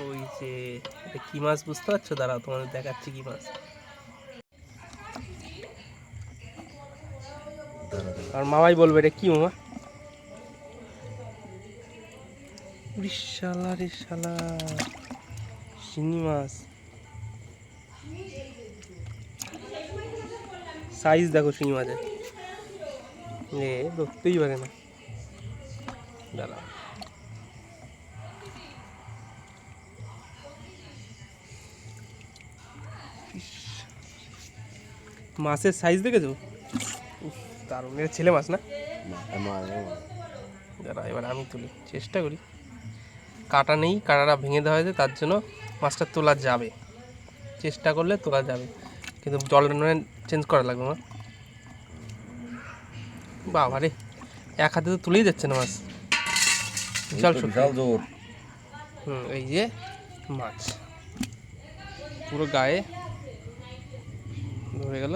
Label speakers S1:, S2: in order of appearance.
S1: ওই যে এটা কি মাছ বুঝতে পারছো? দাঁড়াও তোমাদের দেখাচ্ছি কি মাছ। আর মামাই বলবে এটা কি মামা? শালা রে শালা, শিঙি মাছ। সাইজ দেখো শিঙি মাছের, এ ধরতেই পারে না। দাঁড়া, মাছের সাইজ দেখেছো? দারুণ, এটা ছেলে মাছ না? দাঁড়া এবার আমি তুলি, চেষ্টা করি। কাটা নেই, কাটাটা ভেঙে দেওয়া হয়েছে, তার জন্য মাছটা তোলা যাবে, চেষ্টা করলে তোলা যাবে, কিন্তু জলটা নয় চেঞ্জ করা লাগবে। মা বাবা রে, এক হাতে তো তুলেই যাচ্ছে না মাছ, বিশাল জোর। এই যে মাছ পুরো গায়ে ধরে গেল।